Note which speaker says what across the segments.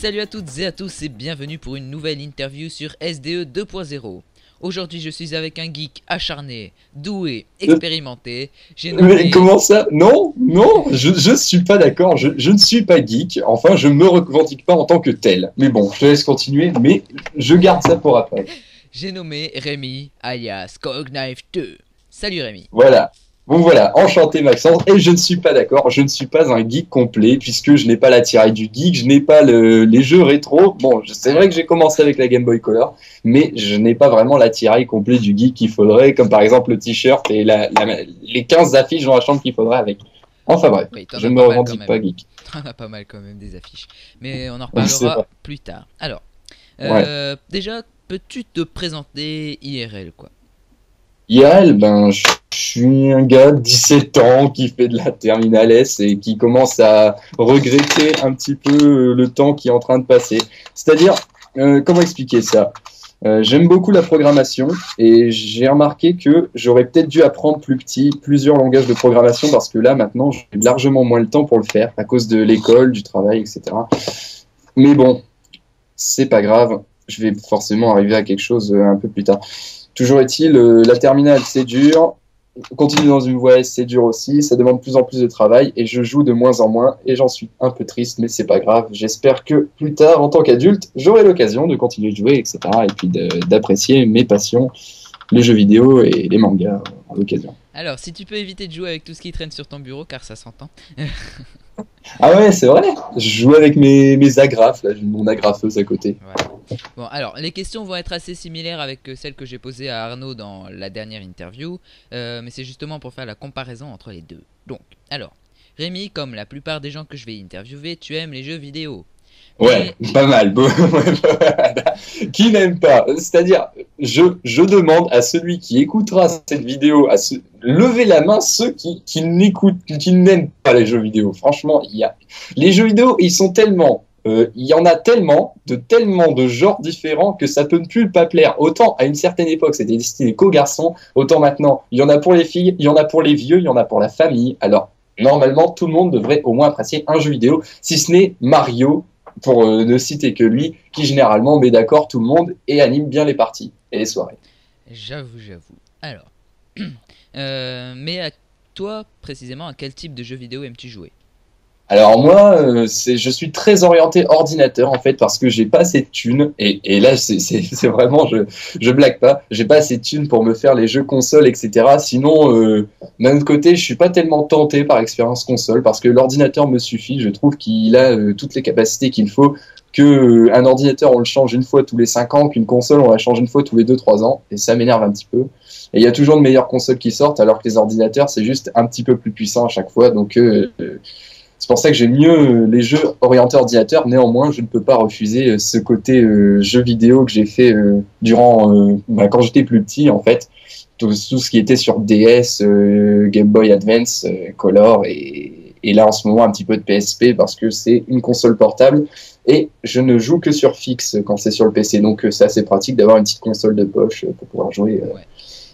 Speaker 1: Salut à toutes et à tous et bienvenue pour une nouvelle interview sur SDE 2.0. Aujourd'hui je suis avec un geek acharné, doué, expérimenté. J'ai
Speaker 2: Mais
Speaker 1: nommé...
Speaker 2: comment ça? Non, non, je suis pas d'accord, je ne suis pas geek, enfin je me revendique pas en tant que tel. Mais bon, je te laisse continuer, mais je garde ça pour après.
Speaker 1: J'ai nommé Rémi, alias Cogknife 2. Salut Rémi.
Speaker 2: Voilà. Bon voilà, enchanté Maxence, et je ne suis pas d'accord, je ne suis pas un geek complet, puisque je n'ai pas l'attirail du geek, je n'ai pas les jeux rétro. Bon, c'est vrai que j'ai commencé avec la Game Boy Color, mais je n'ai pas vraiment l'attirail complet du geek qu'il faudrait, comme par exemple le t-shirt et les 15 affiches dans la chambre qu'il faudrait avec. Enfin bref,
Speaker 1: Oui, t'en
Speaker 2: je
Speaker 1: as
Speaker 2: ne me
Speaker 1: pas mal quand
Speaker 2: revendique
Speaker 1: même.
Speaker 2: pas geek.
Speaker 1: T'en as pas mal quand même des affiches. Mais on en
Speaker 2: C'est
Speaker 1: reparlera
Speaker 2: vrai.
Speaker 1: plus tard. Alors,
Speaker 2: Ouais.
Speaker 1: déjà, peux-tu te présenter IRL quoi?
Speaker 2: IRL, ben, je suis un gars de 17 ans qui fait de la terminale S et qui commence à regretter un petit peu le temps qui est en train de passer. C'est-à-dire, comment expliquer ça? J'aime beaucoup la programmation et j'ai remarqué que j'aurais peut-être dû apprendre plus petit plusieurs langages de programmation parce que là, maintenant, j'ai largement moins le temps pour le faire à cause de l'école, du travail, etc. Mais bon, c'est pas grave, je vais forcément arriver à quelque chose un peu plus tard. Toujours est-il, la terminale, c'est dur. Continuer dans une voie S, c'est dur aussi. Ça demande de plus en plus de travail et je joue de moins en moins et j'en suis un peu triste, mais c'est pas grave. J'espère que plus tard, en tant qu'adulte, j'aurai l'occasion de continuer de jouer, etc. Et puis d'apprécier mes passions, les jeux vidéo et les mangas à l'occasion.
Speaker 1: Alors, si tu peux éviter de jouer avec tout ce qui traîne sur ton bureau, car ça s'entend.
Speaker 2: Ah ouais, c'est vrai. Je joue avec mes agrafes, là, j'ai mon agrafeuse à côté.
Speaker 1: Voilà. Bon, alors, les questions vont être assez similaires avec celles que j'ai posées à Arnaud dans la dernière interview, mais c'est justement pour faire la comparaison entre les deux. Donc, alors, Rémi, comme la plupart des gens que je vais interviewer, tu aimes les jeux vidéo.
Speaker 2: Ouais,
Speaker 1: Mais,
Speaker 2: pas mal. Qui n'aime pas? C'est-à-dire, je demande à celui qui écoutera cette vidéo à lever la main ceux qui n'écoutent, qui n'aiment pas les jeux vidéo. Franchement, les jeux vidéo, ils sont tellement, il y en a tellement de genres différents que ça peut ne plus pas plaire. Autant à une certaine époque, c'était destiné qu'aux garçons, autant maintenant, il y en a pour les filles, il y en a pour les vieux, il y en a pour la famille. Alors, normalement, tout le monde devrait au moins apprécier un jeu vidéo, si ce n'est Mario pour ne citer que lui, qui généralement met d'accord tout le monde et anime bien les parties et les soirées.
Speaker 1: j'avoue. Alors, mais à toi, précisément, à quel type de jeux vidéo aimes-tu jouer?
Speaker 2: Alors moi, je suis très orienté ordinateur en fait parce que j'ai pas assez de thunes et là c'est vraiment je blague pas, j'ai pas assez de thunes pour me faire les jeux console etc. Sinon d'un autre côté je suis pas tellement tenté par l'expérience console parce que l'ordinateur me suffit, je trouve qu'il a toutes les capacités qu'il faut, que un ordinateur on le change une fois tous les 5 ans, qu'une console on la change une fois tous les 2-3 ans et ça m'énerve un petit peu. Et il y a toujours de meilleures consoles qui sortent alors que les ordinateurs c'est juste un petit peu plus puissant à chaque fois donc c'est pour ça que j'aime mieux les jeux orientés ordinateur. Néanmoins, je ne peux pas refuser ce côté jeu vidéo que j'ai fait durant quand j'étais plus petit en fait. Tout ce qui était sur DS, Game Boy Advance, Color et là en ce moment un petit peu de PSP parce que c'est une console portable et je ne joue que sur fixe quand c'est sur le PC. Donc c'est assez pratique d'avoir une petite console de poche pour pouvoir jouer.
Speaker 1: Ouais.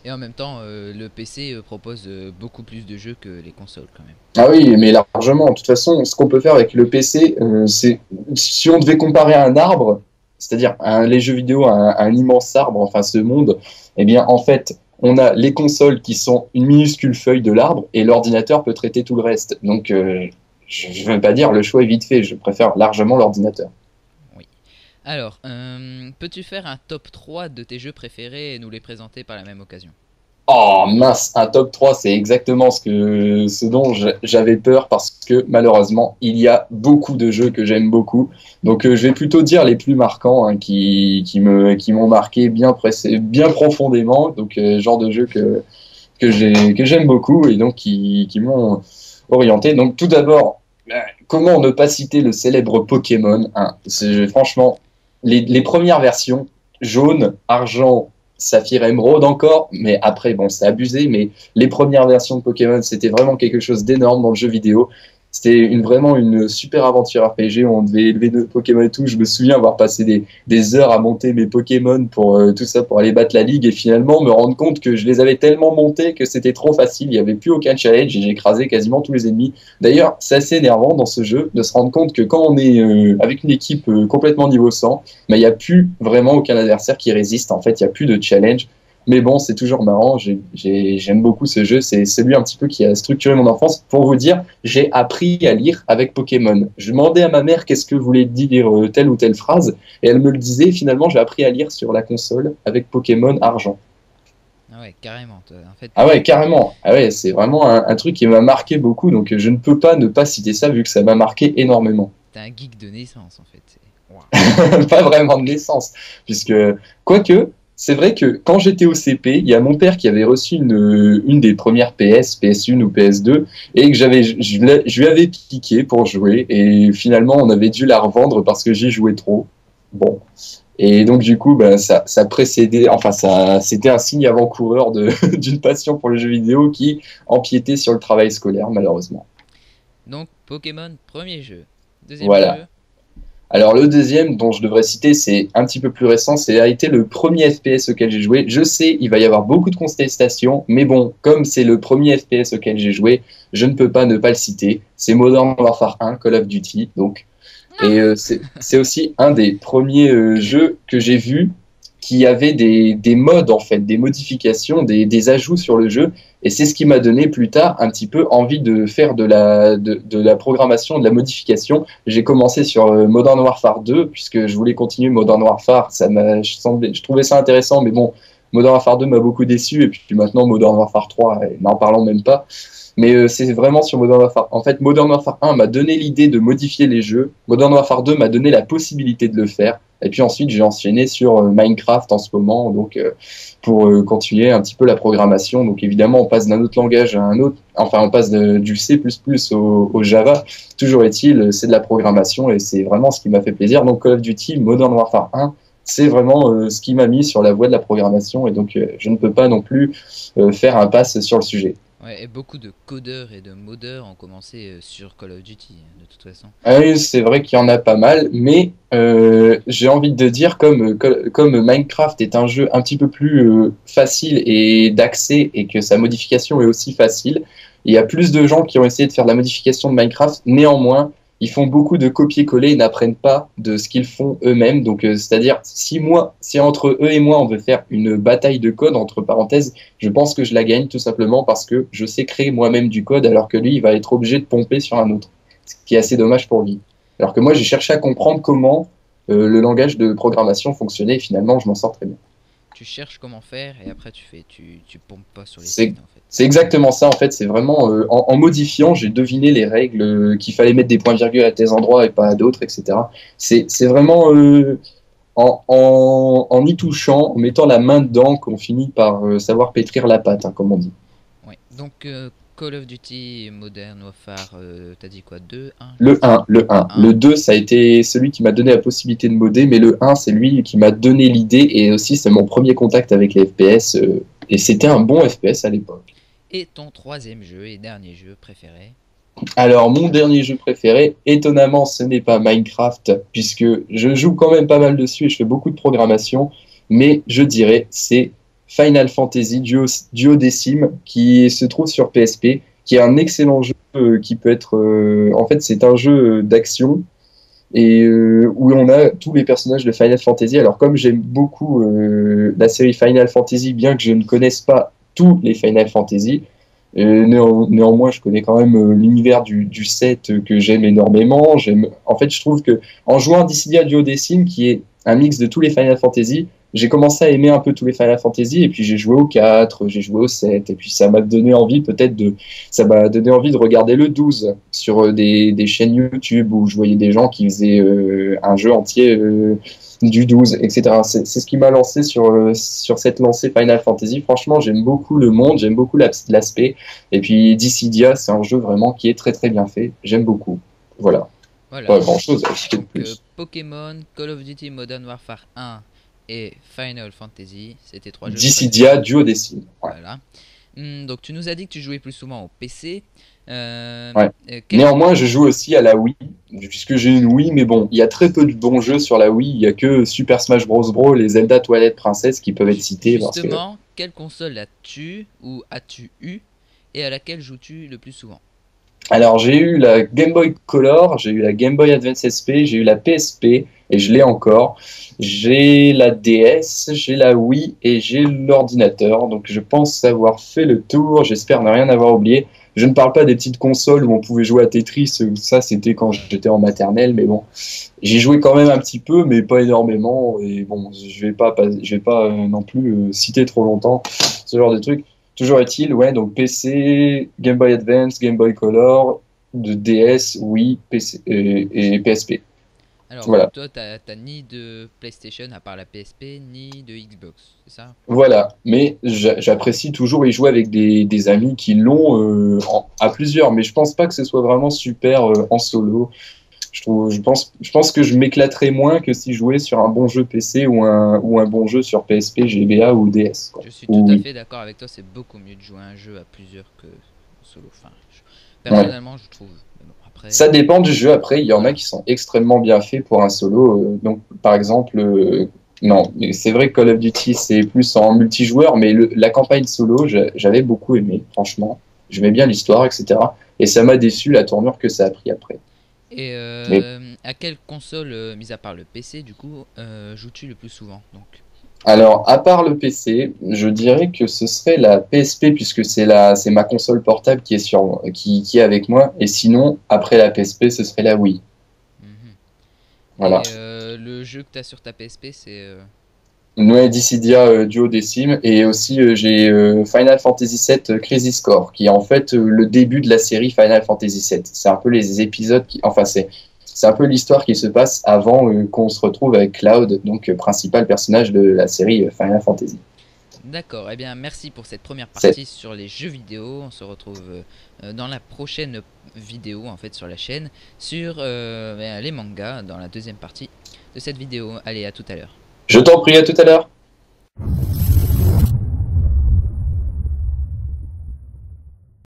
Speaker 1: Et en même temps, le PC propose beaucoup plus de jeux que les consoles quand même.
Speaker 2: Ah oui, mais largement. De toute façon, ce qu'on peut faire avec le PC, c'est si on devait comparer à un arbre, c'est-à-dire les jeux vidéo à un immense arbre, enfin ce monde, eh bien en fait, on a les consoles qui sont une minuscule feuille de l'arbre et l'ordinateur peut traiter tout le reste. Donc, je ne veux pas dire le choix est vite fait. Je préfère largement l'ordinateur.
Speaker 1: Oui. Alors, peux-tu faire un top 3 de tes jeux préférés et nous les présenter par la même occasion?
Speaker 2: Oh mince, un top 3, c'est exactement ce dont j'avais peur parce que malheureusement, il y a beaucoup de jeux que j'aime beaucoup. Donc je vais plutôt dire les plus marquants hein, qui m'ont marqué bien profondément. Donc genre de jeu que j'aime beaucoup et donc qui m'ont orienté. Donc tout d'abord, comment ne pas citer le célèbre Pokémon hein. Franchement, les premières versions, jaune, argent, Saphir Emeraude encore, mais après, bon, c'est abusé, mais les premières versions de Pokémon, c'était vraiment quelque chose d'énorme dans le jeu vidéo. vraiment une super aventure RPG. On devait élever nos Pokémon et tout. Je me souviens avoir passé des heures à monter mes Pokémon pour tout ça, pour aller battre la ligue et finalement me rendre compte que je les avais tellement montés que c'était trop facile. Il n'y avait plus aucun challenge et j'ai écrasé quasiment tous les ennemis. D'ailleurs, c'est assez énervant dans ce jeu de se rendre compte que quand on est avec une équipe complètement niveau 100, il n'y a plus vraiment aucun adversaire qui résiste. En fait, il n'y a plus de challenge. Mais bon, c'est toujours marrant. J'aime beaucoup ce jeu. C'est celui un petit peu qui a structuré mon enfance. Pour vous dire, j'ai appris à lire avec Pokémon. Je demandais à ma mère qu'est-ce que voulait dire telle ou telle phrase, et elle me le disait. Finalement, j'ai appris à lire sur la console avec Pokémon Argent.
Speaker 1: Ah ouais, carrément. En fait,
Speaker 2: Ah ouais, carrément. Ah ouais, c'est vraiment un truc qui m'a marqué beaucoup. Donc, je ne peux pas ne pas citer ça vu que ça m'a marqué énormément.
Speaker 1: t'es un geek de naissance en fait. Waouh.
Speaker 2: Pas vraiment de naissance, puisque, quoique, c'est vrai que quand j'étais au CP, il y a mon père qui avait reçu une des premières PS1 ou PS2, et que je lui avais piqué pour jouer, et finalement, on avait dû la revendre parce que j'y jouais trop. Bon. Et donc, du coup, ben, ça précédait, enfin, c'était un signe avant-coureur d'une passion pour le jeu vidéo qui empiétait sur le travail scolaire, malheureusement.
Speaker 1: Donc Pokémon, premier jeu. Deuxième
Speaker 2: Voilà.
Speaker 1: jeu.
Speaker 2: Alors le deuxième dont je devrais citer, c'est un petit peu plus récent, c'est a été le premier FPS auquel j'ai joué. Je sais, il va y avoir beaucoup de contestations, mais bon, comme c'est le premier FPS auquel j'ai joué, je ne peux pas ne pas le citer. C'est Modern Warfare 1, Call of Duty, donc. Et c'est aussi un des premiers jeux que j'ai vu qui avait des mods, en fait, des modifications, des ajouts sur le jeu. Et c'est ce qui m'a donné plus tard un petit peu envie de faire de la programmation, de la modification. J'ai commencé sur Modern Warfare 2, puisque je voulais continuer Modern Warfare. Je trouvais ça intéressant, mais bon, Modern Warfare 2 m'a beaucoup déçu. Et puis maintenant, Modern Warfare 3, n'en parlons même pas. Mais c'est vraiment sur Modern Warfare. En fait, Modern Warfare 1 m'a donné l'idée de modifier les jeux. Modern Warfare 2 m'a donné la possibilité de le faire. Et puis ensuite, j'ai enchaîné sur Minecraft en ce moment, donc pour continuer un petit peu la programmation. Donc évidemment, on passe d'un autre langage à un autre. Enfin, on passe du C++ au Java. Toujours est-il, c'est de la programmation et c'est vraiment ce qui m'a fait plaisir. Donc Call of Duty, Modern Warfare 1, c'est vraiment ce qui m'a mis sur la voie de la programmation. Et donc, je ne peux pas non plus faire un pass sur le sujet.
Speaker 1: Ouais, et beaucoup de codeurs et de modeurs ont commencé sur Call of Duty, de toute façon.
Speaker 2: Ah oui, c'est vrai qu'il y en a pas mal, mais j'ai envie de dire, comme Minecraft est un jeu un petit peu plus facile et d'accès, et que sa modification est aussi facile, il y a plus de gens qui ont essayé de faire de la modification de Minecraft. Néanmoins, ils font beaucoup de copier-coller et n'apprennent pas de ce qu'ils font eux-mêmes. Donc, c'est-à-dire, si entre eux et moi, on veut faire une bataille de code, entre parenthèses, je pense que je la gagne tout simplement parce que je sais créer moi-même du code, alors que lui, il va être obligé de pomper sur un autre, ce qui est assez dommage pour lui. Alors que moi, j'ai cherché à comprendre comment le langage de programmation fonctionnait et finalement, je m'en sors très bien.
Speaker 1: Tu cherches comment faire et après tu pompes pas sur les
Speaker 2: C'est
Speaker 1: sites en fait.
Speaker 2: c'est exactement ça, en fait. C'est vraiment en modifiant, j'ai deviné les règles, qu'il fallait mettre des points-virgules à tes endroits et pas à d'autres, etc. C'est vraiment en y touchant, en mettant la main dedans, qu'on finit par savoir pétrir la pâte, hein, comme on dit.
Speaker 1: Ouais. Donc Call of Duty Modern Warfare, t'as dit quoi? 2, 1?
Speaker 2: Le 1. Le 2, ça a été celui qui m'a donné la possibilité de modder, mais le 1, c'est lui qui m'a donné l'idée, et aussi c'est mon premier contact avec les FPS, et c'était un bon FPS à l'époque.
Speaker 1: Et ton troisième jeu et dernier jeu préféré?
Speaker 2: Alors, mon dernier jeu préféré, étonnamment, ce n'est pas Minecraft, puisque je joue quand même pas mal dessus et je fais beaucoup de programmation, mais je dirais c'est Final Fantasy Duodécime qui se trouve sur PSP, qui est un excellent jeu qui peut être... en fait, c'est un jeu d'action et où on a tous les personnages de Final Fantasy. Alors, comme j'aime beaucoup la série Final Fantasy, bien que je ne connaisse pas tous les Final Fantasy, néanmoins, je connais quand même l'univers du set que j'aime énormément. En fait, je trouve que en jouant Dissidia Duodécime, qui est un mix de tous les Final Fantasy, j'ai commencé à aimer un peu tous les Final Fantasy, et puis j'ai joué au 4, j'ai joué au 7, et puis ça m'a donné envie ça m'a donné envie de regarder le 12 sur des chaînes YouTube où je voyais des gens qui faisaient un jeu entier du 12, etc. C'est ce qui m'a lancé sur cette lancée Final Fantasy. Franchement, j'aime beaucoup le monde, j'aime beaucoup l'aspect. Et puis Dissidia, c'est un jeu vraiment qui est très très bien fait. J'aime beaucoup. Voilà.
Speaker 1: Voilà.
Speaker 2: Pas grand chose à citer de
Speaker 1: Donc
Speaker 2: plus.
Speaker 1: Pokémon, Call of Duty Modern Warfare 1 et Final Fantasy, c'était trois jeux
Speaker 2: Dissidia Duodécime. Ouais.
Speaker 1: Voilà. Donc tu nous as dit que tu jouais plus souvent au PC.
Speaker 2: Ouais.
Speaker 1: Quel...
Speaker 2: Néanmoins, je joue aussi à la Wii, puisque j'ai une Wii, mais bon, il y a très peu de bons jeux sur la Wii. Il y a que Super Smash Bros. Bros, les Zelda Twilight Princess qui peuvent être cités parce que.
Speaker 1: Justement, quelle console as-tu ou as-tu eu et à laquelle joues-tu le plus souvent?
Speaker 2: Alors, j'ai eu la Game Boy Color, j'ai eu la Game Boy Advance SP, j'ai eu la PSP, et je l'ai encore. J'ai la DS, j'ai la Wii et j'ai l'ordinateur. Donc, je pense avoir fait le tour. J'espère ne rien avoir oublié. Je ne parle pas des petites consoles où on pouvait jouer à Tetris. Ça, c'était quand j'étais en maternelle. Mais bon, j'y jouais quand même un petit peu, mais pas énormément. Et bon, je vais pas non plus citer trop longtemps ce genre de trucs. Toujours est-il, ouais, donc PC, Game Boy Advance, Game Boy Color, de DS, Wii, PC, et PSP.
Speaker 1: Alors,
Speaker 2: Voilà.
Speaker 1: toi, t'as ni de PlayStation à part la PSP, ni de Xbox, c'est ça?
Speaker 2: Voilà. Mais j'apprécie toujours y jouer avec des amis qui l'ont à plusieurs. Mais je pense pas que ce soit vraiment super en solo. Je pense que je m'éclaterais moins que si je jouais sur un bon jeu PC ou un bon jeu sur PSP, GBA ou DS, quoi.
Speaker 1: Je suis tout
Speaker 2: Ou
Speaker 1: à
Speaker 2: Wii.
Speaker 1: fait d'accord avec toi, c'est beaucoup mieux de jouer à un jeu à plusieurs que en solo. Enfin,
Speaker 2: Ouais.
Speaker 1: personnellement, je trouve. Mais bon, après,
Speaker 2: Ça dépend du jeu. Après, il y en a
Speaker 1: voilà.
Speaker 2: qui sont extrêmement bien faits pour un solo. Donc, par exemple, non, mais c'est vrai que Call of Duty, c'est plus en multijoueur, mais la campagne solo, j'avais beaucoup aimé, franchement. J'aimais bien l'histoire, etc. Et ça m'a déçu la tournure que ça a pris après.
Speaker 1: Et
Speaker 2: Mais
Speaker 1: à quelle console, mis à part le PC, du coup, joues-tu le plus souvent donc?
Speaker 2: alors, à part le PC, je dirais que ce serait la PSP, puisque c'est ma console portable qui est avec moi. Et sinon, après la PSP, ce serait la Wii.
Speaker 1: Mhm.
Speaker 2: Voilà.
Speaker 1: Et le jeu que tu as sur ta PSP, c'est
Speaker 2: Ouais, Dissidia Duodécime et aussi j'ai Final Fantasy VII Crisis Core qui est en fait le début de la série Final Fantasy VII. C'est un peu les épisodes enfin c'est un peu l'histoire qui se passe avant qu'on se retrouve avec Cloud, donc principal personnage de la série Final Fantasy.
Speaker 1: D'accord. Eh bien, merci pour cette première
Speaker 2: C'est
Speaker 1: partie sur les jeux vidéo. On se retrouve dans la prochaine vidéo, en fait, sur la chaîne, sur les mangas, dans la deuxième partie de cette vidéo. Allez, à tout à l'heure.
Speaker 2: Je t'en prie, à tout à l'heure.